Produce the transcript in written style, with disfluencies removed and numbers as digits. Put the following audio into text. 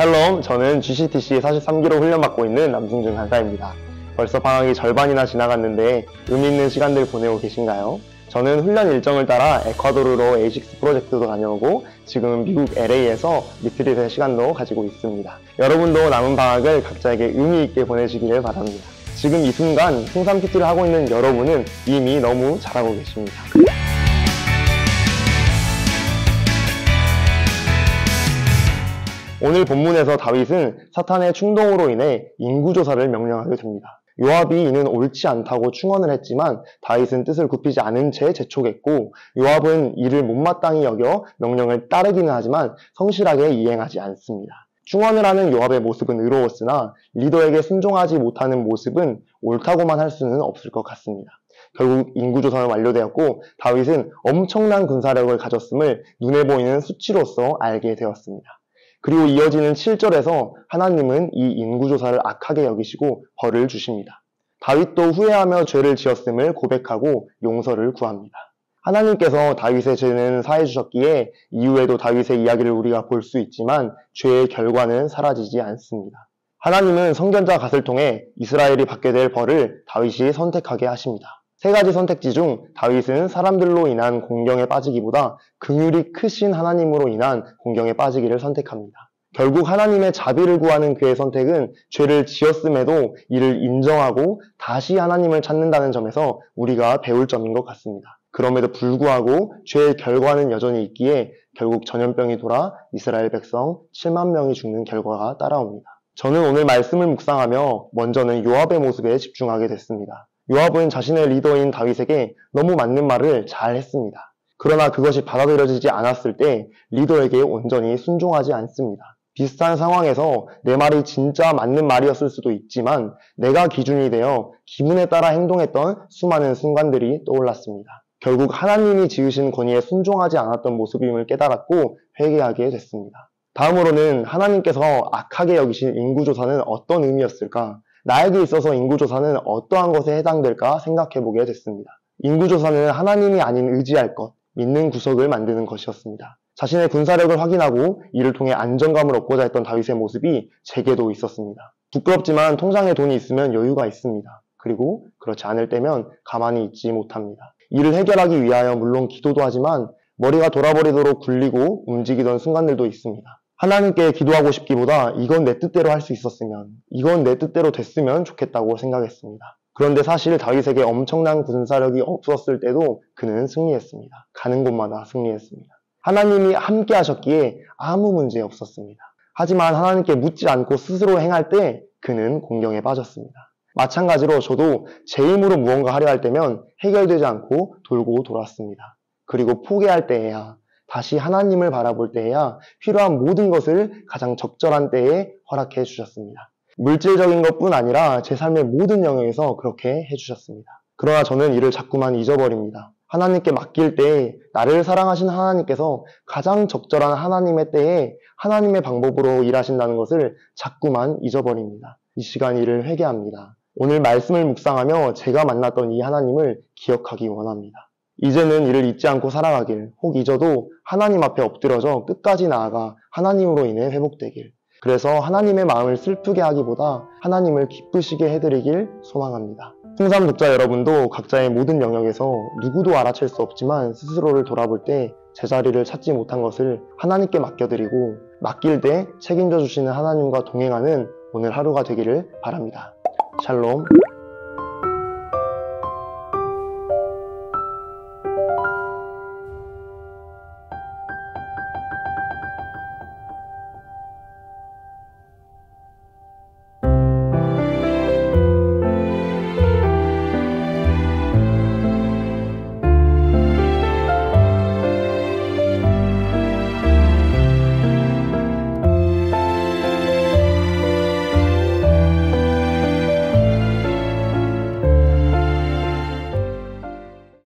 샬롬, 저는 GCTC 43기로 훈련받고 있는 남승준 간사입니다. 벌써 방학이 절반이나 지나갔는데 의미 있는 시간들 보내고 계신가요? 저는 훈련 일정을 따라 에콰도르로 A6 프로젝트도 다녀오고 지금은 미국 LA에서 리트릿의 시간도 가지고 있습니다. 여러분도 남은 방학을 각자에게 의미 있게 보내시기를 바랍니다. 지금 이 순간 승산 PT를 하고 있는 여러분은 이미 너무 잘하고 계십니다. 오늘 본문에서 다윗은 사탄의 충동으로 인해 인구조사를 명령하게 됩니다. 요압이 이는 옳지 않다고 충언을 했지만 다윗은 뜻을 굽히지 않은 채 재촉했고, 요압은 이를 못마땅히 여겨 명령을 따르기는 하지만 성실하게 이행하지 않습니다. 충언을 하는 요압의 모습은 의로웠으나 리더에게 순종하지 못하는 모습은 옳다고만 할 수는 없을 것 같습니다. 결국 인구조사는 완료되었고 다윗은 엄청난 군사력을 가졌음을 눈에 보이는 수치로서 알게 되었습니다. 그리고 이어지는 7절에서 하나님은 이 인구조사를 악하게 여기시고 벌을 주십니다. 다윗도 후회하며 죄를 지었음을 고백하고 용서를 구합니다. 하나님께서 다윗의 죄는 사해 주셨기에 이후에도 다윗의 이야기를 우리가 볼 수 있지만 죄의 결과는 사라지지 않습니다. 하나님은 선견자 갓을 통해 이스라엘이 받게 될 벌을 다윗이 선택하게 하십니다. 세 가지 선택지 중 다윗은 사람들로 인한 공경에 빠지기보다 긍휼이 크신 하나님으로 인한 공경에 빠지기를 선택합니다. 결국 하나님의 자비를 구하는 그의 선택은 죄를 지었음에도 이를 인정하고 다시 하나님을 찾는다는 점에서 우리가 배울 점인 것 같습니다. 그럼에도 불구하고 죄의 결과는 여전히 있기에 결국 전염병이 돌아 이스라엘 백성 7만 명이 죽는 결과가 따라옵니다. 저는 오늘 말씀을 묵상하며 먼저는 요압의 모습에 집중하게 됐습니다. 요압은 자신의 리더인 다윗에게 너무 맞는 말을 잘 했습니다. 그러나 그것이 받아들여지지 않았을 때 리더에게 온전히 순종하지 않습니다. 비슷한 상황에서 내 말이 진짜 맞는 말이었을 수도 있지만 내가 기준이 되어 기분에 따라 행동했던 수많은 순간들이 떠올랐습니다. 결국 하나님이 지으신 권위에 순종하지 않았던 모습임을 깨달았고 회개하게 됐습니다. 다음으로는 하나님께서 악하게 여기신 인구조사는 어떤 의미였을까? 나에게 있어서 인구조사는 어떠한 것에 해당될까 생각해보게 됐습니다. 인구조사는 하나님이 아닌 의지할 것, 믿는 구석을 만드는 것이었습니다. 자신의 군사력을 확인하고 이를 통해 안정감을 얻고자 했던 다윗의 모습이 제게도 있었습니다. 부끄럽지만 통장에 돈이 있으면 여유가 있습니다. 그리고 그렇지 않을 때면 가만히 있지 못합니다. 이를 해결하기 위하여 물론 기도도 하지만 머리가 돌아버리도록 굴리고 움직이던 순간들도 있습니다. 하나님께 기도하고 싶기보다 이건 내 뜻대로 할 수 있었으면, 이건 내 뜻대로 됐으면 좋겠다고 생각했습니다. 그런데 사실 다윗에게 엄청난 군사력이 없었을 때도 그는 승리했습니다. 가는 곳마다 승리했습니다. 하나님이 함께 하셨기에 아무 문제 없었습니다. 하지만 하나님께 묻지 않고 스스로 행할 때 그는 공경에 빠졌습니다. 마찬가지로 저도 제 힘으로 무언가 하려 할 때면 해결되지 않고 돌고 돌았습니다. 그리고 포기할 때에야, 다시 하나님을 바라볼 때에야 필요한 모든 것을 가장 적절한 때에 허락해 주셨습니다. 물질적인 것뿐 아니라 제 삶의 모든 영역에서 그렇게 해주셨습니다. 그러나 저는 이를 자꾸만 잊어버립니다. 하나님께 맡길 때에 나를 사랑하신 하나님께서 가장 적절한 하나님의 때에 하나님의 방법으로 일하신다는 것을 자꾸만 잊어버립니다. 이 시간 이를 회개합니다. 오늘 말씀을 묵상하며 제가 만났던 이 하나님을 기억하기 원합니다. 이제는 이를 잊지 않고 살아가길, 혹 잊어도 하나님 앞에 엎드려져 끝까지 나아가 하나님으로 인해 회복되길, 그래서 하나님의 마음을 슬프게 하기보다 하나님을 기쁘시게 해드리길 소망합니다. 풍삼 독자 여러분도 각자의 모든 영역에서 누구도 알아챌 수 없지만 스스로를 돌아볼 때 제자리를 찾지 못한 것을 하나님께 맡겨드리고 맡길 때 책임져 주시는 하나님과 동행하는 오늘 하루가 되기를 바랍니다. 샬롬.